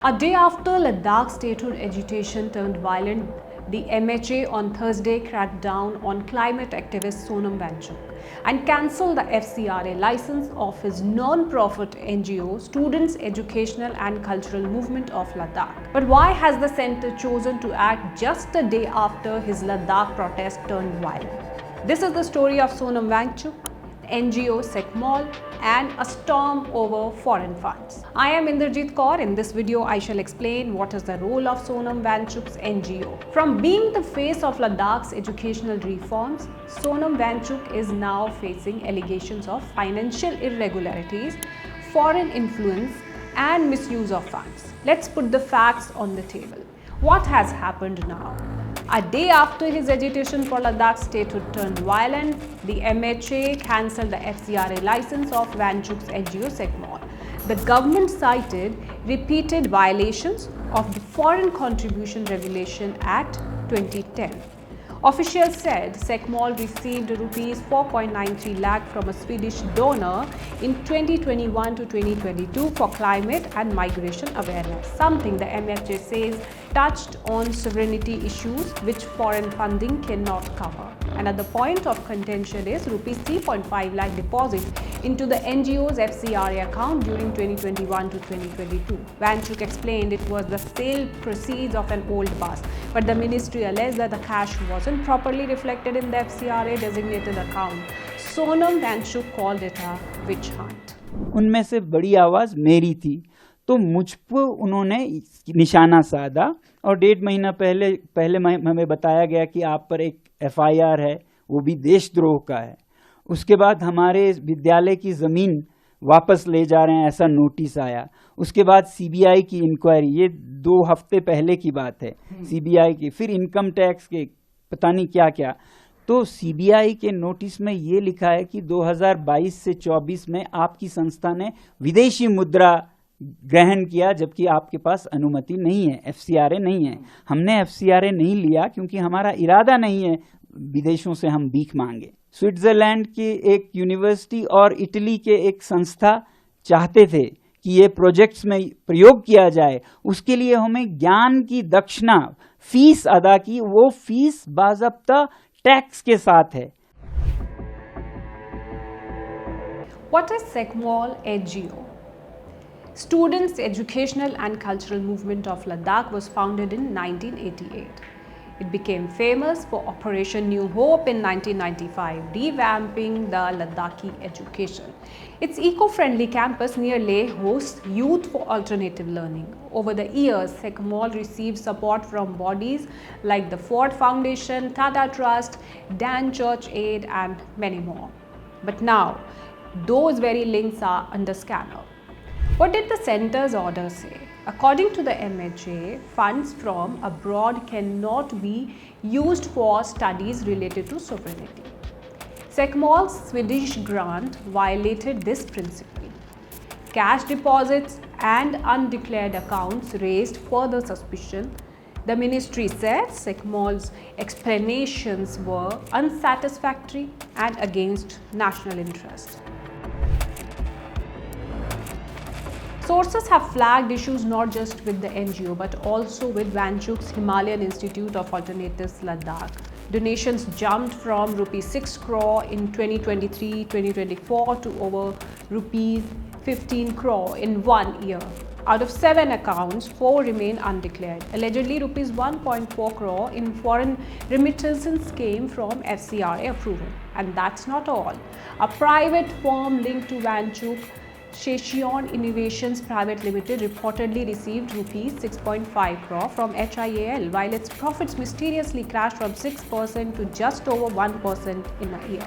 A day after Ladakh statehood agitation turned violent, the MHA on Thursday cracked down on climate activist Sonam Wangchuk and cancelled the FCRA license of his non-profit NGO, Students Educational and Cultural Movement of Ladakh. But why has the centre chosen to act just a day after his Ladakh protest turned violent? This is the story of Sonam Wangchuk, NGO SECMOL, and a storm over foreign funds. I am Indrajit Kaur. In this video, I shall explain what is the role of Sonam Wangchuk's NGO. From being the face of Ladakh's educational reforms, Sonam Wangchuk is now facing allegations of financial irregularities, foreign influence, and misuse of funds. Let's put the facts on the table. What has happened now? A day after his agitation for Ladakh statehood turned violent, the MHA cancelled the FCRA license of Wangchuk's NGO SECMOL. The government cited repeated violations of the Foreign Contribution Regulation Act 2010. Officials said SECMOL received rupees 4.93 lakh from a Swedish donor in 2021 to 2022 for climate and migration awareness, something the MHA says touched on sovereignty issues which foreign funding cannot cover. Another point of contention is rupees 3.5 lakh deposit into the NGO's FCRA account during 2021 to 2022. Wangchuk explained it was the sale proceeds of an old bus, but the ministry alleged that the cash wasn't properly reflected in the FCRA designated account. Sonam Wangchuk called it a witch hunt. उनमें से बड़ी आवाज़ मेरी थी, तो मुझ पर उन्होंने निशाना साधा और 1.5 महीना पहले हमें बताया गया कि आप पर एक FIR है, वो भी देशद्रोह का है। उसके बाद हमारे विद्यालय की ज़मीन वापस ले जा रहे हैं, ऐसा नोटिस आया। उसके बाद CBI की इंक्वायरी, ये 2 हफ्ते पहले की बात है, CBI की, फिर इनकम टैक्स के पता नहीं क्या क्या। तो CBI के नोटिस में ये लिखा है कि 2022 से 24 में आपकी संस्था ने विदेशी मुद्रा ग्रहण किया, जबकि आपके पास अनुमति नहीं है, FCRA नहीं है। हमने FCRA नहीं लिया क्योंकि हमारा इरादा नहीं है विदेशों से हम भीख मांगे। स्विट्जरलैंड की एक यूनिवर्सिटी और इटली के एक संस्था चाहते थे कि ये प्रोजेक्ट्स में प्रयोग किया जाए, उसके लिए हमें ज्ञान की दक्षिणा फीस अदा की, वो फीस बाज़ाब्ता टैक्स के साथ है। What is SECMOL NGO? Students Educational and Cultural Movement of Ladakh was founded in 1988. It became famous for Operation New Hope in 1995, revamping the Ladakhi education. Its eco-friendly campus near Leh hosts Youth for Alternative Learning. Over the years, SECMOL received support from bodies like the Ford Foundation, Tata Trust, Dan Church Aid, and many more. But now, those very links are under scanner. What did the centre's order say? According to the MHA, funds from abroad cannot be used for studies related to sovereignty. SECMOL's Swedish grant violated this principle. Cash deposits and undeclared accounts raised further suspicion. The ministry said SECMOL's explanations were unsatisfactory and against national interest. Sources have flagged issues not just with the NGO but also with Wangchuk's Himalayan Institute of Alternatives Ladakh. Donations jumped from rupees 6 crore in 2023-2024 to over rupees 15 crore in 1 year. Out of 7 accounts, 4 remain undeclared. Allegedly, rupees 1.4 crore in foreign remittances came from FCRA approval. And that's not all. A private firm linked to Wangchuk, Shechion Innovations Private Limited, reportedly received rupees 6.5 crore from HIAL, while its profits mysteriously crashed from 6% to just over 1% in a year.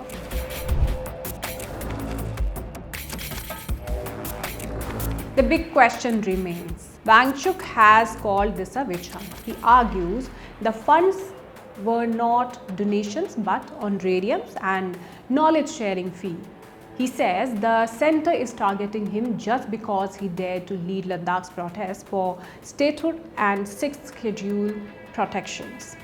The big question remains. Wangchuk has called this a witch hunt. He argues the funds were not donations but honorariums and knowledge sharing fee. He says the centre is targeting him just because he dared to lead Ladakh's protests for statehood and 6th schedule protections.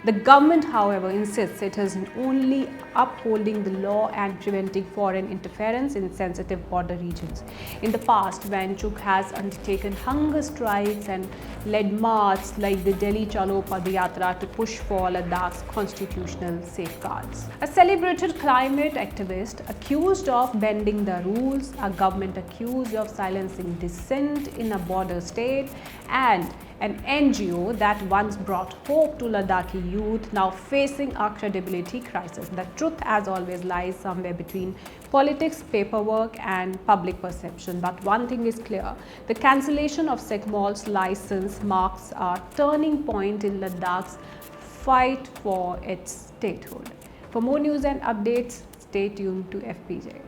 The government, however, insists it is only upholding the law and preventing foreign interference in sensitive border regions. In the past, Wangchuk has undertaken hunger strikes and led marches like the Delhi Chalo Padayatra to push for Ladakh's constitutional safeguards. A celebrated climate activist accused of bending the rules, a government accused of silencing dissent in a border state, and an NGO that once brought hope to Ladakhi youth now facing a credibility crisis. The truth, as always, lies somewhere between politics, paperwork and public perception. But one thing is clear, the cancellation of SECMOL's license marks a turning point in Ladakh's fight for its statehood. For more news and updates, stay tuned to FPJ.